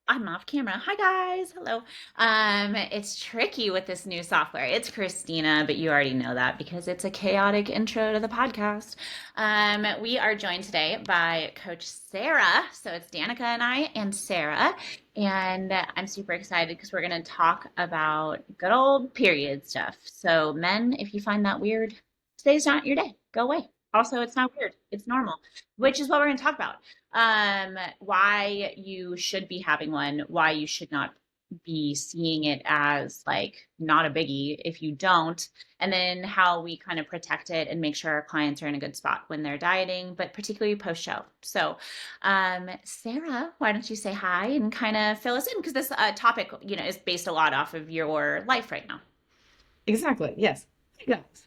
I'm off camera. Hi guys. Hello. It's tricky with this new software. It's Christina, but you already know that because it's a chaotic intro to the podcast. We are joined today by Coach Sarah. So it's Danika and I and Sarah. And I'm super excited because we're going to talk about good old period stuff. So, men, if you find that weird, today's not your day. Go away. Also, it's not weird. It's normal, which is what we're going to talk about. Why you should be having one, why you should not be seeing it as like not a biggie if you don't, and then how we kind of protect it and make sure our clients are in a good spot when they're dieting, but particularly post show. So, Sarah, why don't you say hi and kind of fill us in? Because this topic, is based a lot off of your life right now. Exactly. Yes. Hey guys.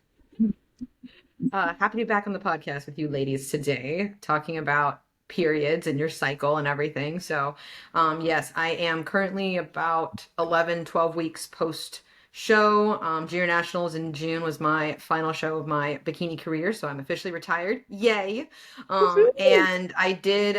Happy to be back on the podcast with you ladies today, talking about periods and your cycle and everything. So, yes, I am currently about 11, 12 weeks post show. Junior Nationals in June was my final show of my bikini career, so I'm officially retired. Yay! And I did,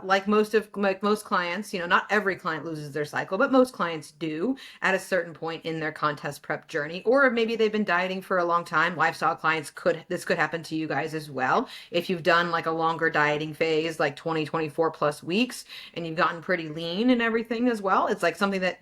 like most clients, not every client loses their cycle, but most clients do at a certain point in their contest prep journey, or maybe they've been dieting for a long time. Lifestyle clients this could happen to you guys as well. If you've done like a longer dieting phase, like 20, 24 plus weeks, and you've gotten pretty lean and everything as well, it's like something that,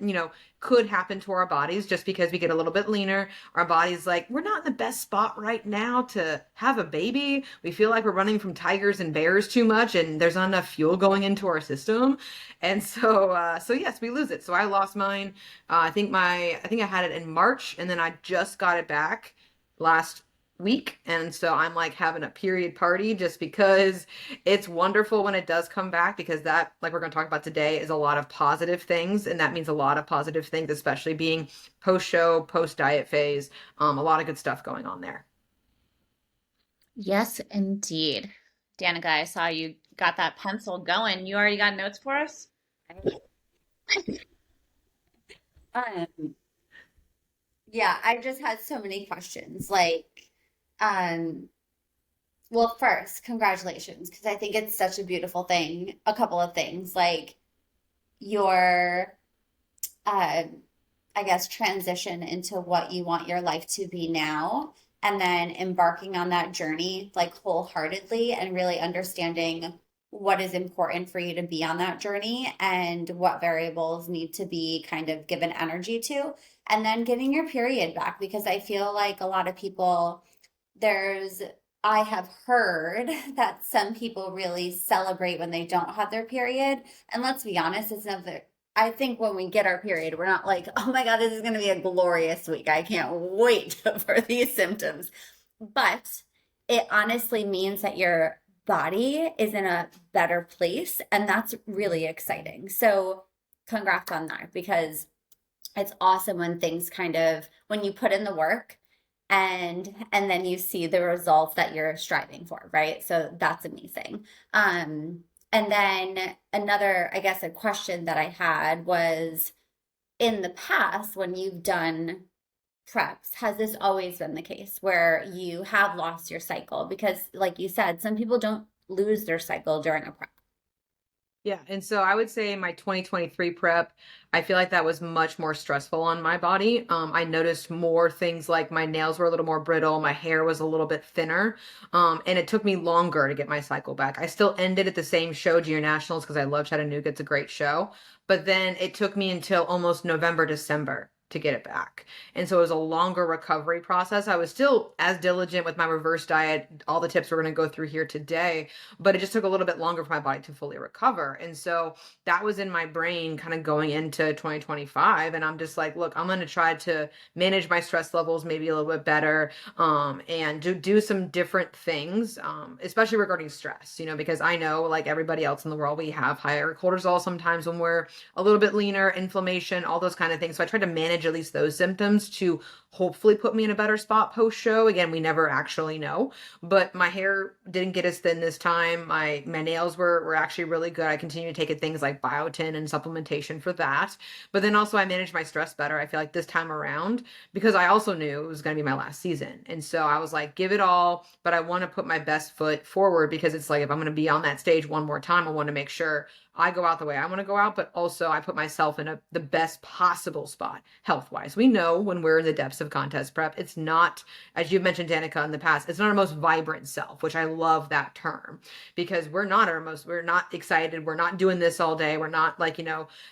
could happen to our bodies just because we get a little bit leaner. Our body's like, we're not in the best spot right now to have a baby. We feel like we're running from tigers and bears too much and there's not enough fuel going into our system. And so yes, we lose it. So I lost mine. I think I had it in March and then I just got it back last week. And so I'm like having a period party just because it's wonderful when it does come back, because that, like we're going to talk about today, is a lot of positive things. And that means a lot of positive things, especially being post show, post diet phase. A lot of good stuff going on there. Yes, indeed. Danica, I saw you got that pencil going. You already got notes for us? Um, yeah, I just had so many questions. Um, well, first, congratulations, because I think it's such a beautiful thing. A couple of things, like your, uh, I guess, transition into what you want your life to be now, and then embarking on that journey like wholeheartedly and really understanding what is important for you to be on that journey and what variables need to be kind of given energy to, and then getting your period back because I feel like a lot of people, there's, I have heard that some people really celebrate when they don't have their period. And let's be honest, it's never, I think when we get our period, we're not like, oh my God, this is going to be a glorious week. I can't wait for these symptoms. But it honestly means that your body is in a better place. And that's really exciting. So, congrats on that because it's awesome when things kind of, when you put in the work and then you see the results that you're striving for, right? So that's amazing. And then another, I guess, a question that I had was, in the past when you've done preps, has this always been the case where you have lost your cycle? Because like you said, some people don't lose their cycle during a prep. Yeah, and so I would say my 2023 prep, I feel like that was much more stressful on my body. I noticed more things like my nails were a little more brittle, my hair was a little bit thinner, and it took me longer to get my cycle back. I still ended at the same show, Junior Nationals, because I love Chattanooga. It's a great show. But then it took me until almost November, December to get it back. And so it was a longer recovery process. I was still as diligent with my reverse diet, all the tips we're going to go through here today, but it just took a little bit longer for my body to fully recover. And so that was in my brain kind of going into 2025. And I'm just like, look, I'm going to try to manage my stress levels maybe a little bit better, and do some different things, especially regarding stress, because I know, like everybody else in the world, we have higher cortisol sometimes when we're a little bit leaner, inflammation, all those kind of things. So I tried to manage at least those symptoms to hopefully put me in a better spot post show. Again, we never actually know, but my hair didn't get as thin this time. My nails were actually really good. I continue to take things like biotin and supplementation for that. But then also I managed my stress better, I feel like, this time around, because I also knew it was going to be my last season. And so I was like, give it all, but I want to put my best foot forward, because it's like, if I'm going to be on that stage one more time, I want to make sure I go out the way I want to go out, but also I put myself in the best possible spot health wise. We know when we're in the depths of contest prep, it's not, as you've mentioned, Danika, in the past, it's not our most vibrant self, which I love that term, because we're not excited. We're not doing this all day. We're not like,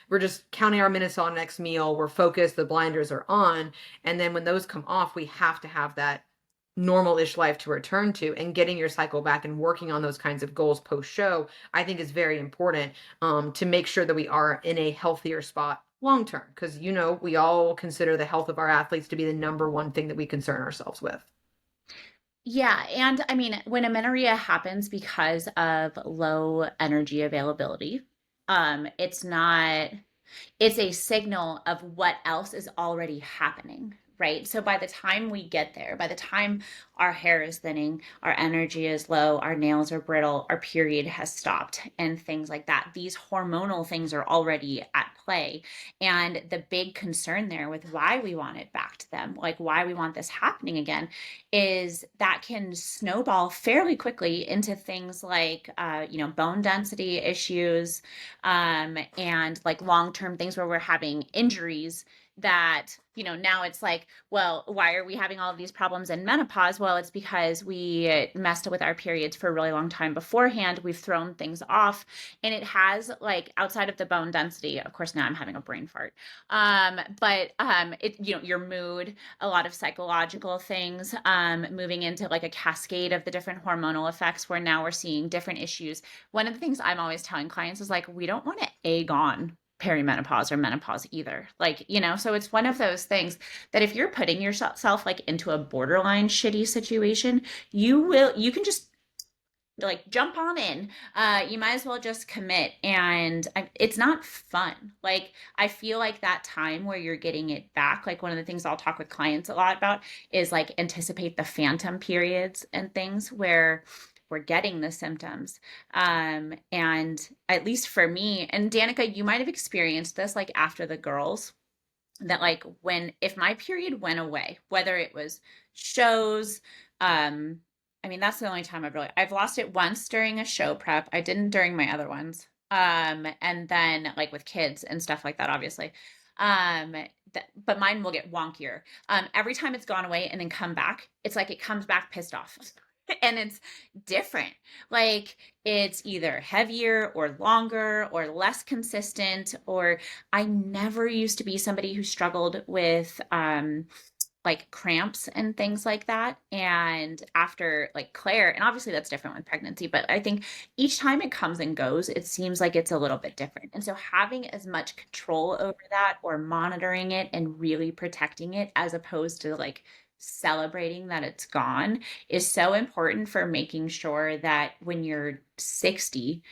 we're just counting our minutes on next meal. We're focused. The blinders are on. And then when those come off, we have to have that normal-ish life to return to, and getting your cycle back and working on those kinds of goals post-show, I think is very important, to make sure that we are in a healthier spot long term, because we all consider the health of our athletes to be the number one thing that we concern ourselves with. Yeah, and I mean, when amenorrhea happens because of low energy availability, it's not, it's a signal of what else is already happening, right? So by the time we get there, by the time our hair is thinning, our energy is low, our nails are brittle, our period has stopped, and things like that, these hormonal things are already at play. And the big concern there with why we want it back to them, like why we want this happening again, is that can snowball fairly quickly into things like, bone density issues, and like long-term things where we're having injuries that, now it's like, well, why are we having all of these problems in menopause? Well, it's because we messed with our periods for a really long time beforehand. We've thrown things off, and it has, like, outside of the bone density, of course, now I'm having a brain fart. But your mood, a lot of psychological things, moving into like a cascade of the different hormonal effects where now we're seeing different issues. One of the things I'm always telling clients is like, we don't want to egg on perimenopause or menopause either. Like, so it's one of those things that if you're putting yourself like into a borderline shitty situation, you can just like jump on in. You might as well just commit. And it's not fun. Like, I feel like that time where you're getting it back, like one of the things I'll talk with clients a lot about is like anticipate the phantom periods and things where we're getting the symptoms. And at least for me, and Danika, you might have experienced this like after the girls, that like if my period went away, whether it was shows, I mean, that's the only time I've lost it once during a show prep. I didn't during my other ones. And then like with kids and stuff like that, obviously. But mine will get wonkier. Every time it's gone away and then come back, it's like it comes back pissed off. And it's different. Like, it's either heavier or longer or less consistent, or I never used to be somebody who struggled with like cramps and things like that. And after like Claire, and obviously that's different with pregnancy, but I think each time it comes and goes, it seems like it's a little bit different. And so having as much control over that, or monitoring it and really protecting it, as opposed to like celebrating that it's gone, is so important for making sure that when you're 60,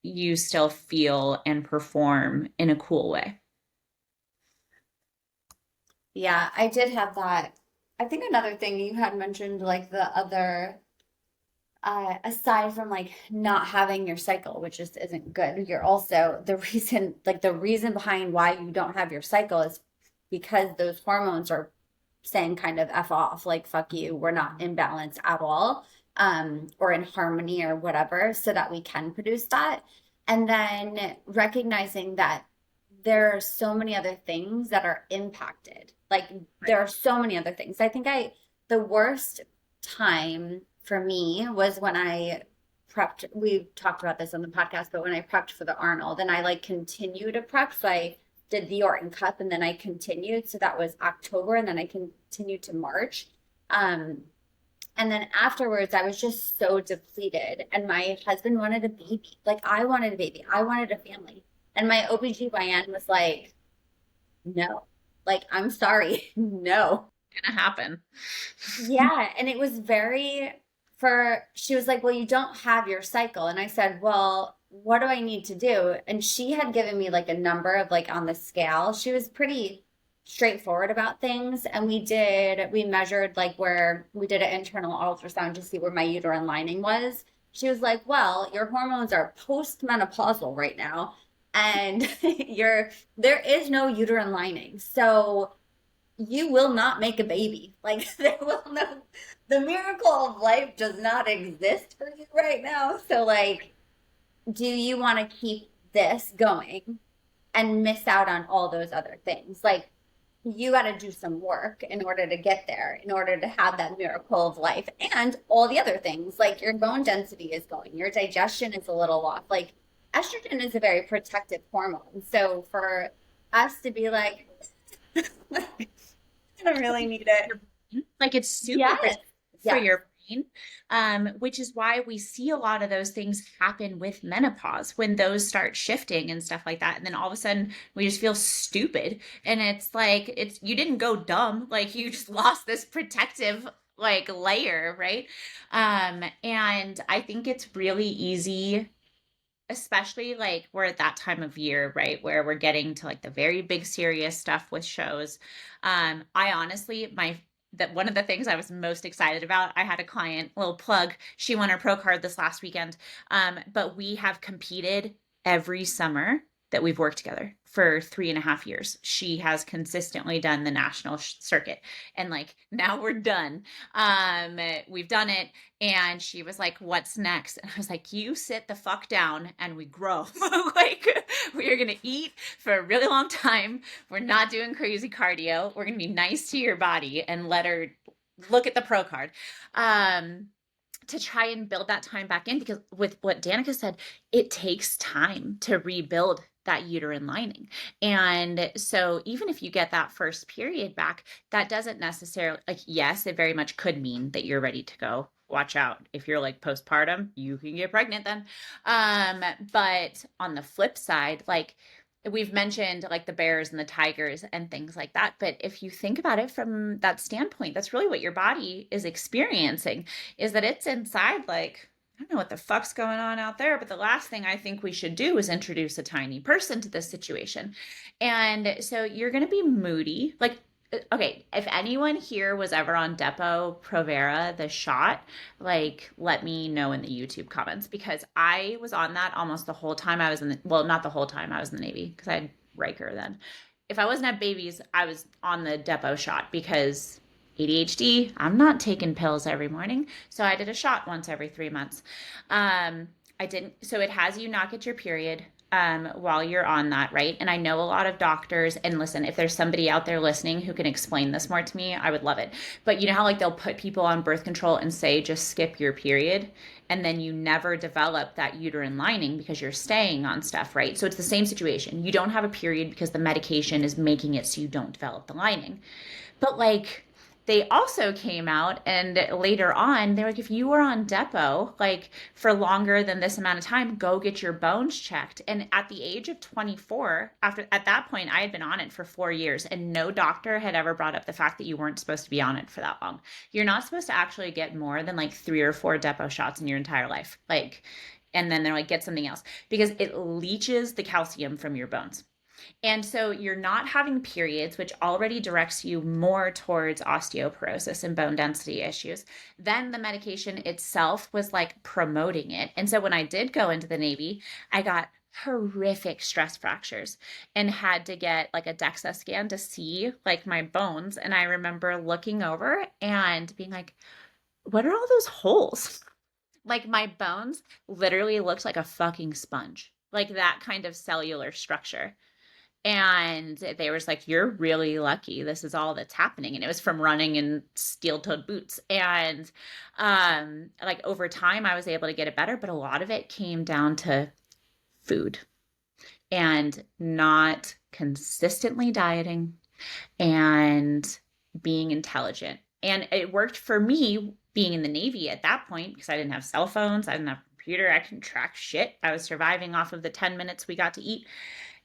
you still feel and perform in a cool way. Yeah, I did have that. I think another thing you had mentioned, like the other, aside from like not having your cycle, which just isn't good, you're also the reason behind why you don't have your cycle is because those hormones are saying kind of F off, like, fuck you, we're not in balance at all, or in harmony or whatever, so that we can produce that. And then recognizing that there are so many other things that are impacted. Like, there are so many other things. I think the worst time for me was when I prepped. We talked about this on the podcast, but when I prepped for the Arnold, and I like continued to prep. So I did the Orton Cup, and then I continued. So that was October, and then I continued to March. And then afterwards, I was just so depleted. And my husband wanted a baby. Like, I wanted a baby. I wanted a family. And my OBGYN was like, no, like, I'm sorry, no. Gonna happen. Yeah. And it was she was like, well, you don't have your cycle. And I said, well, what do I need to do? And she had given me like a number of like on the scale. She was pretty straightforward about things. And we measured like where we did an internal ultrasound to see where my uterine lining was. She was like, well, your hormones are postmenopausal right now, and there is no uterine lining. So you will not make a baby. Like, the miracle of life does not exist for you right now. So like, do you want to keep this going and miss out on all those other things. Like, you got to do some work in order to get there, in order to have that miracle of life and all the other things. Like, your bone density is going, your digestion is a little off. Like, estrogen is a very protective hormone. So for us to be like, I don't really need it. Like it's super Yes. for Yes. your brain, which is why we see a lot of those things happen with menopause when those start shifting and stuff like that. And then all of a sudden we just feel stupid. And it's like, you didn't go dumb, like you just lost this protective like layer, right? And I think it's really easy, especially like we're at that time of year, right, where we're getting to like the very big serious stuff with shows. I honestly, that one of the things I was most excited about, I had a client, little plug, she won her pro card this last weekend. But we have competed every summer that we've worked together for 3.5 years. She has consistently done the national circuit, and like now we're done. We've done it. And she was like, what's next? And I was like, you sit the fuck down and we grow. Like, we are going to eat for a really long time. We're not doing crazy cardio. We're going to be nice to your body and let her look at the pro card. To try and build that time back in, because with what Danika said, it takes time to rebuild that uterine lining. And so even if you get that first period back, that doesn't necessarily, like, yes, it very much could mean that you're ready to go. Watch out. If you're like postpartum, you can get pregnant then. But on the flip side, like we've mentioned like the bears and the tigers and things like that. But if you think about it from that standpoint, that's really what your body is experiencing, is that it's inside like, I don't know what the fuck's going on out there, but the last thing I think we should do is introduce a tiny person to this situation. And so you're going to be moody. Like, okay, if anyone here was ever on Depo Provera, the shot, like let me know in the YouTube comments, because I was on that almost the whole time I was in the, well, not the whole time I was in the Navy, because I had Riker then. If I wasn't at babies, I was on the Depo shot because ADHD, I'm not taking pills every morning. So I did a shot once every 3 months. I didn't, so it has you not get your period while you're on that, right? And I know a lot of doctors, and listen, if there's somebody out there listening who can explain this more to me, I would love it. But you know how like they'll put people on birth control and say, just skip your period, and then you never develop that uterine lining because you're staying on stuff, right? So it's the same situation. You don't have a period because the medication is making it so you don't develop the lining. But like, they also came out and later on, they're like, if you were on Depo, like for longer than this amount of time, go get your bones checked. And at the age of 24, at that point, I had been on it for 4 years and no doctor had ever brought up the fact that you weren't supposed to be on it for that long. You're not supposed to actually get more than like 3 or 4 Depo shots in your entire life. Like, and then they're like, get something else because it leaches the calcium from your bones. And so you're not having periods, which already directs you more towards osteoporosis and bone density issues. Then the medication itself was like promoting it. And so when I did go into the Navy, I got horrific stress fractures and had to get like a DEXA scan to see like my bones. And I remember looking over and being like, what are all those holes? Like my bones literally looked like a fucking sponge, like that kind of cellular structure. And they were just like, you're really lucky. This is all that's happening. And it was from running in steel-toed boots. And like over time, I was able to get it better. But a lot of it came down to food and not consistently dieting and being intelligent. And it worked for me being in the Navy at that point because I didn't have cell phones. I didn't have a computer. I couldn't track shit. I was surviving off of the 10 minutes we got to eat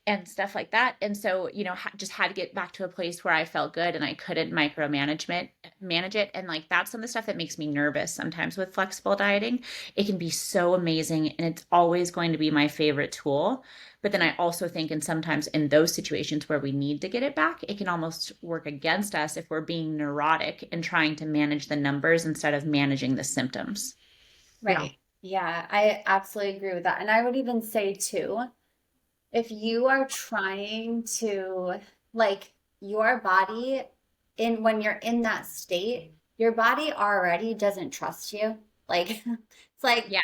and stuff like that. And so, you know, just had to get back to a place where I felt good and I couldn't manage it. And like, that's some of the stuff that makes me nervous sometimes with flexible dieting. It can be so amazing and it's always going to be my favorite tool. But then I also think, and sometimes in those situations where we need to get it back, it can almost work against us if we're being neurotic and trying to manage the numbers instead of managing the symptoms. Right. Yeah, I absolutely agree with that. And I would even say too, if you are trying to, like, your body when you're in that state, your body already doesn't trust you. Like, it's like, Yeah.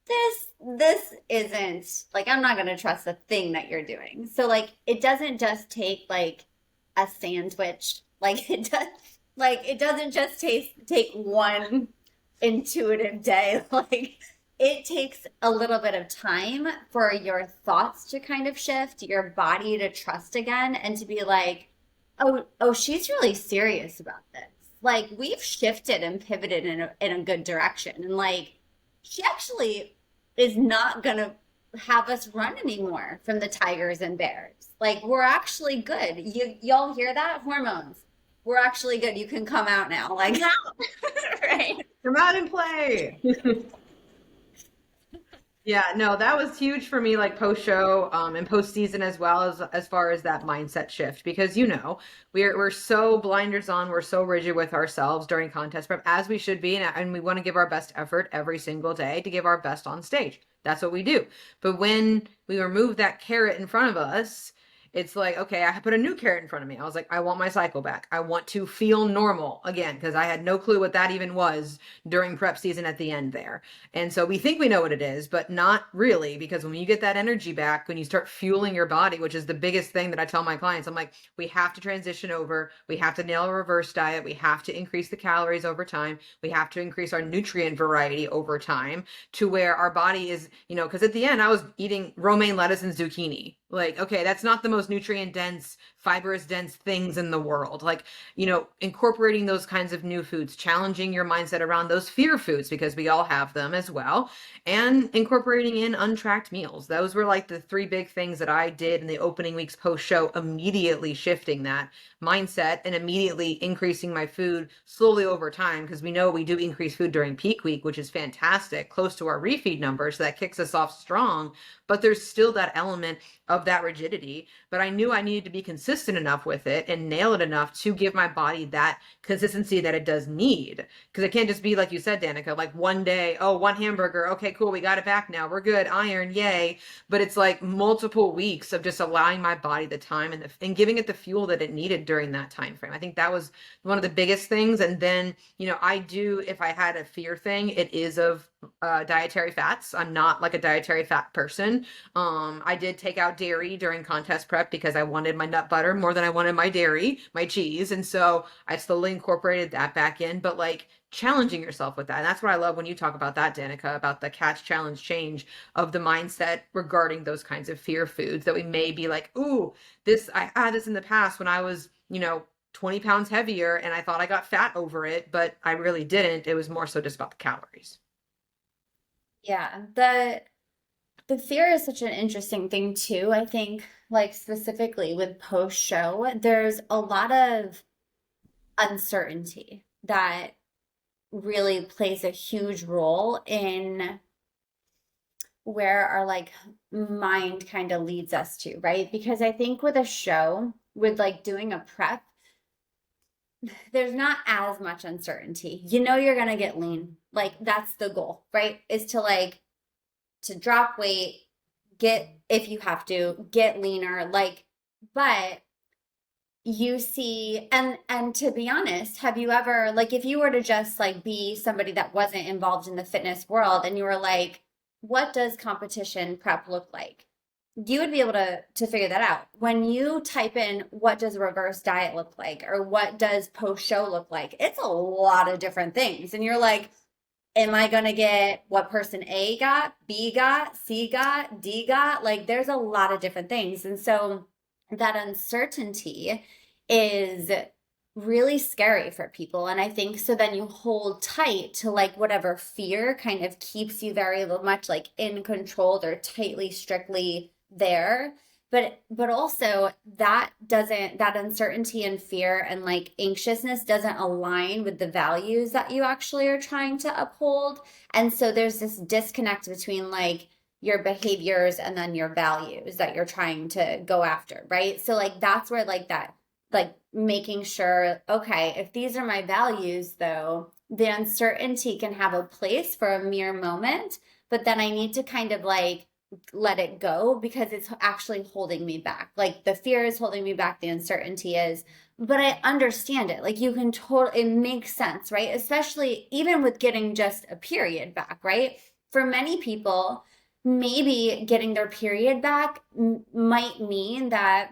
this isn't like, I'm not going to trust the thing that you're doing. So like, it doesn't just take like a sandwich. Like it doesn't just take one intuitive day. Like it takes a little bit of time for your thoughts to kind of shift, your body to trust again, and to be like, oh, she's really serious about this. Like we've shifted and pivoted in a good direction. And like she actually is not gonna have us run anymore from the tigers and bears. Like we're actually good. Y'all hear that? Hormones. We're actually good. You can come out now. Like Right. Come out and play. Yeah, no, that was huge for me, like post show, and post season as well as far as that mindset shift, because we're so blinders on, we're so rigid with ourselves during contest prep, as we should be, and we want to give our best effort every single day to give our best on stage. That's what we do. But when we remove that carrot in front of us, it's like, okay, I put a new carrot in front of me. I was like, I want my cycle back. I want to feel normal again, because I had no clue what that even was during prep season at the end there. And so we think we know what it is, but not really, because when you get that energy back, when you start fueling your body, which is the biggest thing that I tell my clients, I'm like, we have to transition over. We have to nail a reverse diet. We have to increase the calories over time. We have to increase our nutrient variety over time to where our body is, because at the end I was eating romaine lettuce and zucchini. Like, okay, that's not the most nutrient dense, fibrous dense things in the world. Like, incorporating those kinds of new foods, challenging your mindset around those fear foods, because we all have them as well, and incorporating in untracked meals. Those were like the three big things that I did in the opening weeks post show, immediately shifting that mindset and immediately increasing my food slowly over time, because we know we do increase food during peak week, which is fantastic, close to our refeed numbers. So that kicks us off strong, but there's still that element of that rigidity. But I knew I needed to be consistent enough with it and nail it enough to give my body that consistency that it does need. Because it can't just be like you said, Danika, like one day, oh, one hamburger, okay, cool, we got it back now, we're good, iron, yay. But it's like multiple weeks of just allowing my body the time and giving it the fuel that it needed during that time frame. I think that was one of the biggest things. And then, I do, if I had a fear thing, it is of dietary fats. I'm not like a dietary fat person. I did take out dairy during contest prep because I wanted my nut butter more than I wanted my dairy, my cheese. And so I slowly incorporated that back in, but like challenging yourself with that. And that's what I love when you talk about that, Danika, about the catch, challenge, change of the mindset regarding those kinds of fear foods that we may be like, ooh, I had this in the past when I was, 20 pounds heavier and I thought I got fat over it, but I really didn't. It was more so just about the calories. Yeah, the fear is such an interesting thing too. I think like specifically with post show, there's a lot of uncertainty that really plays a huge role in where our like mind kind of leads us to, right? Because I think with a show, with like doing a prep, there's not as much uncertainty. You're gonna get lean. Like that's the goal, right? Is to drop weight, if you have to, get leaner, like, but you see, and to be honest, have you ever, like, if you were to just like be somebody that wasn't involved in the fitness world and you were like, what does competition prep look like? You would be able to figure that out. When you type in, what does a reverse diet look like? Or what does post show look like? It's a lot of different things. And you're like, am I going to get what person A got, B got, C got, D got? Like there's a lot of different things. And so that uncertainty is really scary for people. And I think so then you hold tight to like whatever fear kind of keeps you very much like in control or tightly, strictly there. But also that uncertainty and fear and like anxiousness doesn't align with the values that you actually are trying to uphold. And so there's this disconnect between like your behaviors and then your values that you're trying to go after, right? So like that's where like that, like making sure, okay, if these are my values though, the uncertainty can have a place for a mere moment, but then I need to kind of like let it go because it's actually holding me back. Like the fear is holding me back, the uncertainty is, but I understand it. Like you can it makes sense, right? Especially even with getting just a period back, right? for many people, maybe getting their period back might mean that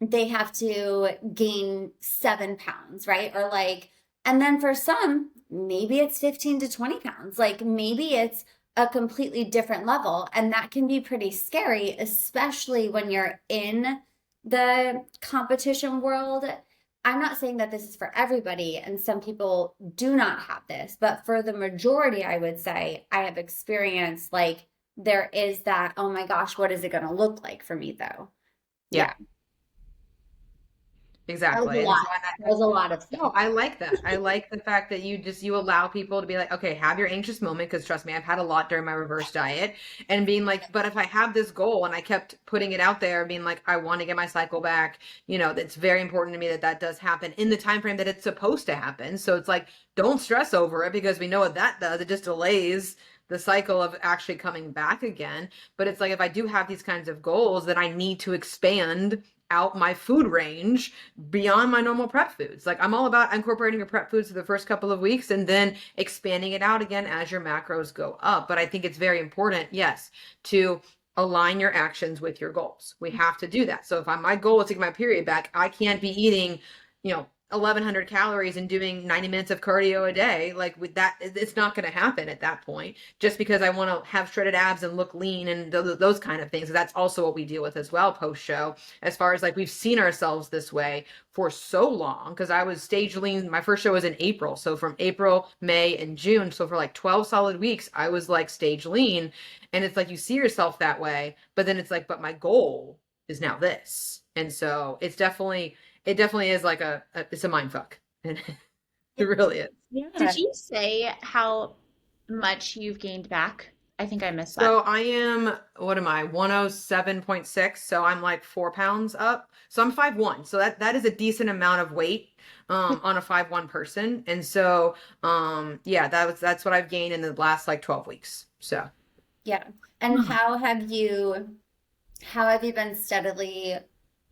they have to gain 7 pounds, right? Or like, and then for some, maybe it's 15 to 20 pounds. Like maybe it's a completely different level. And that can be pretty scary, especially when you're in the competition world. I'm not saying that this is for everybody, and some people do not have this, but for the majority, I would say I have experienced like there is that, oh my gosh, what is it going to look like for me though? Yeah, Yeah, that was exactly. a And lot. so That was a lot of no, stuff. I like that. I like the fact that you allow people to be like, okay, have your anxious moment, because trust me, I've had a lot during my reverse diet, and being like, but if I have this goal and I kept putting it out there, being like, I want to get my cycle back, it's very important to me that that does happen in the time frame that it's supposed to happen. So it's like, don't stress over it, because we know what that does. It just delays the cycle of actually coming back again. But it's like, if I do have these kinds of goals, then I need to expand out my food range beyond my normal prep foods. Like I'm all about incorporating your prep foods for the first couple of weeks and then expanding it out again as your macros go up. But I think it's very important, yes, to align your actions with your goals. We have to do that. So if my goal is to get my period back, I can't be eating, 1100 calories and doing 90 minutes of cardio a day. Like with that, it's not going to happen at that point, just because I want to have shredded abs and look lean and those kind of things. That's also what we deal with as well post show, as far as like we've seen ourselves this way for so long, because I was stage lean. My first show was in April. So from April, May, and June. So for like 12 solid weeks, I was like stage lean. And it's like you see yourself that way, but then it's like, but my goal is now this. And so it definitely is like it's a mind fuck. And it really is. Did Yeah. you say how much you've gained back? I think I missed that. So I am, what am I, 107.6. So I'm like 4 pounds up. So I'm 5'1". So that is a decent amount of weight on a 5'1" person. And so yeah, that's what I've gained in the last like 12 weeks. So Yeah. And how have you been steadily,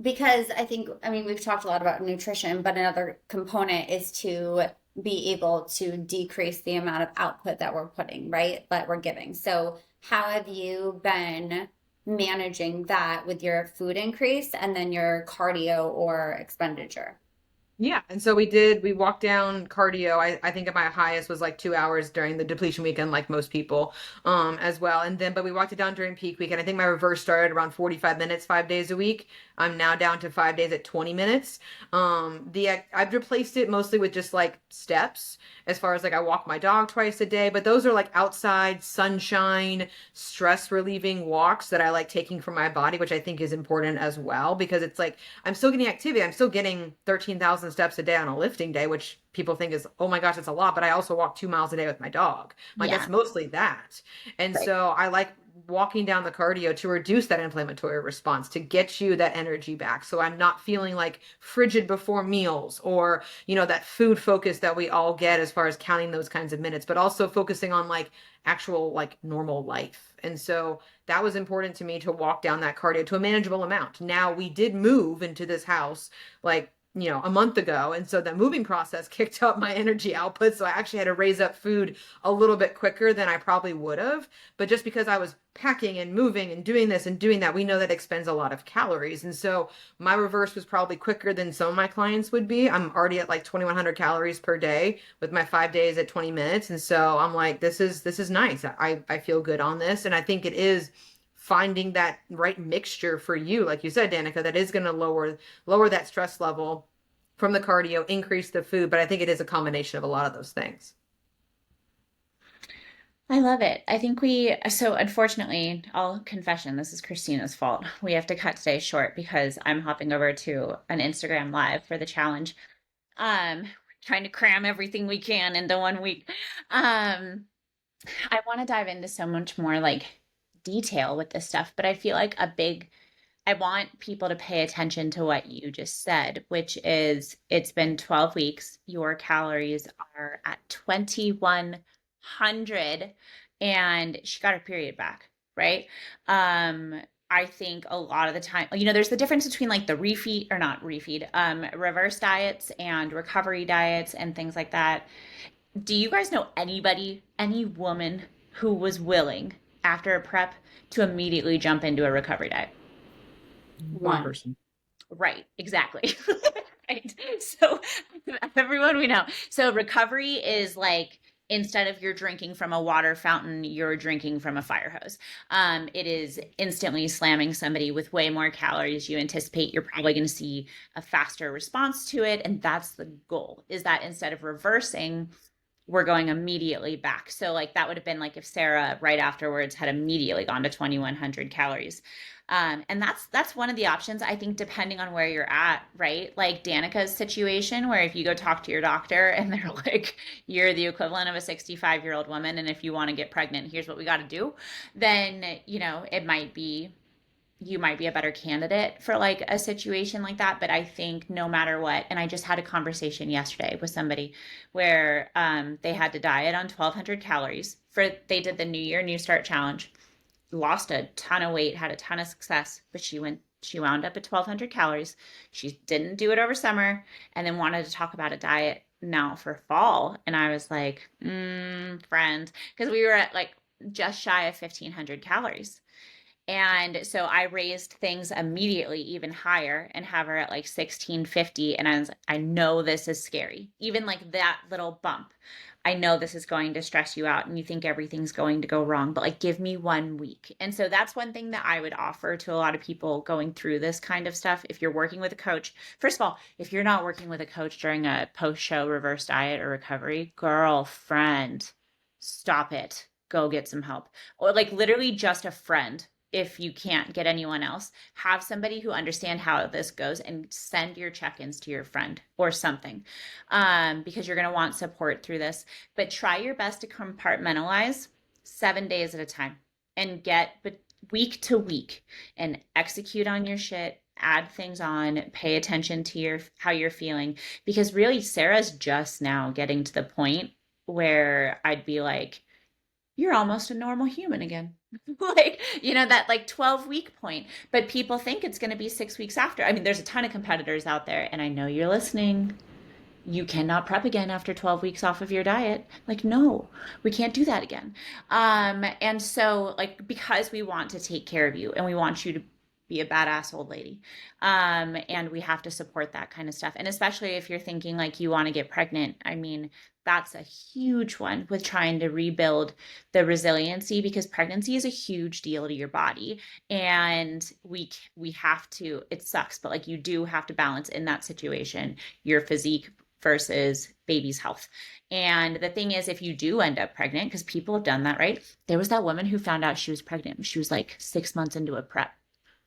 because I mean, we've talked a lot about nutrition, but another component is to be able to decrease the amount of output that we're putting, right? That we're giving. So how have you been managing that with your food increase and then your cardio or expenditure? yeah, and so we walked down cardio. I think my highest was like 2 hours during the depletion weekend, like most people, as well. And then, but we walked it down during peak weekend. I think my reverse started around 45 minutes, 5 days a week. I'm now down to 5 days at 20 minutes. I've replaced it mostly with just like steps, as far as like I walk my dog twice a day, but those are like outside sunshine, stress relieving walks that I like taking for my body, which I think is important as well, because it's like I'm still getting activity. I'm still getting 13,000 steps a day on a lifting day, which people think is, oh my gosh, it's a lot. But I also walk 2 miles a day with my dog. Like Yeah, that's mostly that. And right. so I like walking down the cardio to reduce that inflammatory response, to get you that energy back. So I'm not feeling like frigid before meals, or, that food focus that we all get as far as counting those kinds of minutes, but also focusing on like actual like normal life. And so that was important to me, to walk down that cardio to a manageable amount. Now we did move into this house like a month ago, and so the moving process kicked up my energy output, so I actually had to raise up food a little bit quicker than I probably would have. But just because I was packing and moving and doing this and doing that, we know that expends a lot of calories. And so my reverse was probably quicker than some of my clients would be. I'm already at like 2,100 calories per day with my 5 days at 20 minutes. And so I'm like, this is nice. I feel good on this. And I think it is finding that right mixture for you, like you said, Danika, that is going to lower that stress level from the cardio, increase the food. But I think it is a combination of a lot of those things. I love it. I think so unfortunately, all confession, this is Christina's fault. We have to cut today short because I'm hopping over to an Instagram live for the challenge. Um, Trying to cram everything we can into one week. Um, I want to dive into so much more like detail with this stuff, but I feel like I want people to pay attention to what you just said, which is it's been 12 weeks. Your calories are at 2,100 and she got her period back, right? I think a lot of the time, there's the difference between like the refeed or not refeed, reverse diets and recovery diets and things like that. Do you guys know anybody, any woman who was willing after a prep to immediately jump into a recovery diet? One person. Right, exactly. Right. So everyone we know. So recovery is like instead of you're drinking from a water fountain, you're drinking from a fire hose. It is instantly slamming somebody with way more calories. You anticipate you're probably going to see a faster response to it. And that's the goal, is that instead of reversing, we're going immediately back. So like that would have been like if Sarah right afterwards had immediately gone to 2100 calories. And that's one of the options, I think, depending on where you're at, right? Like Danika's situation, where if you go talk to your doctor and they're like, you're the equivalent of a 65-year-old woman, and if you want to get pregnant, here's what we got to do, then, it might be you might be a better candidate for like a situation like that. But I think no matter what, and I just had a conversation yesterday with somebody where they had to diet on 1200 calories they did the New Year New Start challenge, lost a ton of weight, had a ton of success, but she wound up at 1200 calories. She didn't do it over summer and then wanted to talk about a diet now for fall. And I was like, friend, because we were at like just shy of 1500 calories. And so I raised things immediately even higher and have her at like 1650. And I know this is scary. Even like that little bump. I know this is going to stress you out and you think everything's going to go wrong, but like give me 1 week. And so that's one thing that I would offer to a lot of people going through this kind of stuff. If you're working with a coach, first of all, if you're not working with a coach during a post-show reverse diet or recovery, girlfriend, stop it. Go get some help. Or like literally just a friend. If you can't get anyone else, have somebody who understand how this goes and send your check-ins to your friend or something, because you're going to want support through this. But try your best to compartmentalize 7 days at a time and get week to week and execute on your shit, add things on, pay attention to how you're feeling. Because really, Sarah's just now getting to the point where I'd be like, you're almost a normal human again. Like, that like 12-week point, but people think it's going to be 6 weeks after. I mean, there's a ton of competitors out there, and I know you're listening. You cannot prep again after 12 weeks off of your diet. Like, no, we can't do that again. And so like, because we want to take care of you and we want you to be a badass old lady. And we have to support that kind of stuff. And especially if you're thinking like you want to get pregnant, I mean, that's a huge one with trying to rebuild the resiliency, because pregnancy is a huge deal to your body. And we have to, it sucks, but like you do have to balance in that situation your physique versus baby's health. And the thing is, if you do end up pregnant, because people have done that, right? There was that woman who found out she was pregnant. She was like 6 months into a prep.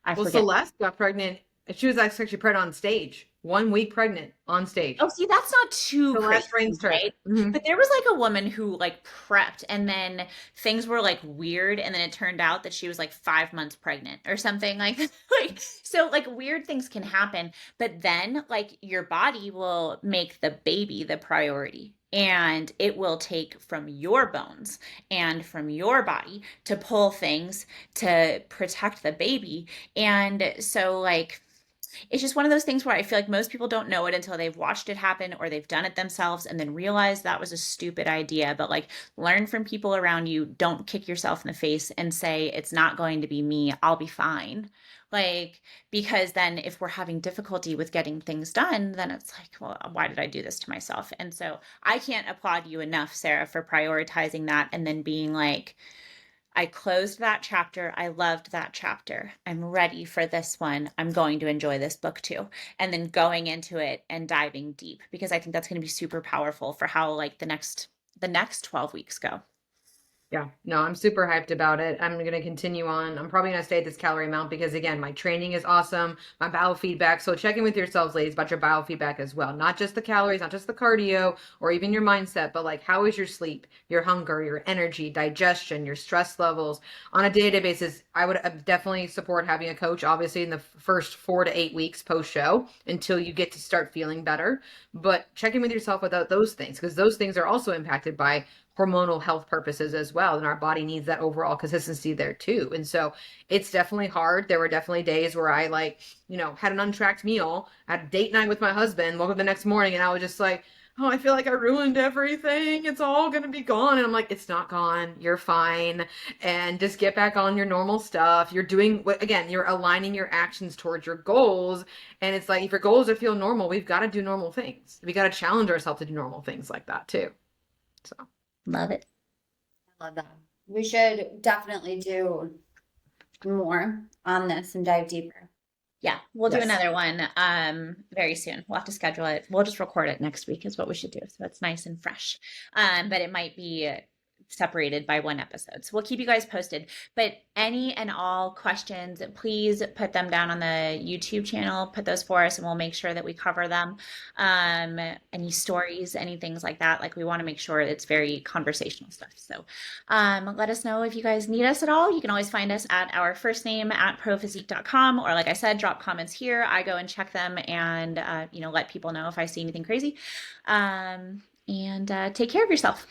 I forget. Celeste got pregnant. She was actually pregnant on stage. 1 week pregnant on stage. Oh, see, that's not too crazy, right? Mm-hmm. But there was like a woman who like prepped and then things were like weird. And then it turned out that she was like 5 months pregnant or something like, so like weird things can happen. But then like your body will make the baby the priority. And it will take from your bones and from your body to pull things to protect the baby. And so like, it's just one of those things where I feel like most people don't know it until they've watched it happen or they've done it themselves and then realize that was a stupid idea. But like, learn from people around you. Don't kick yourself in the face and say, it's not going to be me. I'll be fine. Like, because then if we're having difficulty with getting things done, then it's like, well, why did I do this to myself? And so I can't applaud you enough, Sarah, for prioritizing that and then being like, I closed that chapter. I loved that chapter. I'm ready for this one. I'm going to enjoy this book too. And then going into it and diving deep, because I think that's going to be super powerful for how like the next 12 weeks go. Yeah, no, I'm super hyped about it. I'm going to continue on. I'm probably going to stay at this calorie amount because, again, my training is awesome. My biofeedback. So check in with yourselves, ladies, about your biofeedback as well. Not just the calories, not just the cardio or even your mindset, but like how is your sleep, your hunger, your energy, digestion, your stress levels on a day-to-day basis. I would definitely support having a coach, obviously, in the first 4 to 8 weeks post-show until you get to start feeling better. But check in with yourself about those things, because those things are also impacted by hormonal health purposes as well. And our body needs that overall consistency there too. And so it's definitely hard. There were definitely days where I had an untracked meal, had a date night with my husband, woke up the next morning and I was just like, oh, I feel like I ruined everything. It's all gonna be gone. And I'm like, it's not gone. You're fine. And just get back on your normal stuff. You're doing what, again, you're aligning your actions towards your goals. And it's like, if your goals are feel normal, we've got to do normal things. We got to challenge ourselves to do normal things like that too. So Love it. I love that. We should definitely do more on this and dive deeper. Yeah, we'll do Yes. another one very soon. We'll have to schedule it. We'll just record it next week is what we should do. So it's nice and fresh. But it might be separated by one episode. So we'll keep you guys posted. But any and all questions, please put them down on the YouTube channel. Put those for us and we'll make sure that we cover them. Any stories, any things like that. Like we want to make sure it's very conversational stuff. So let us know if you guys need us at all. You can always find us at our first name at prophysique.com, or like I said, drop comments here. I go and check them and let people know if I see anything crazy. And take care of yourself.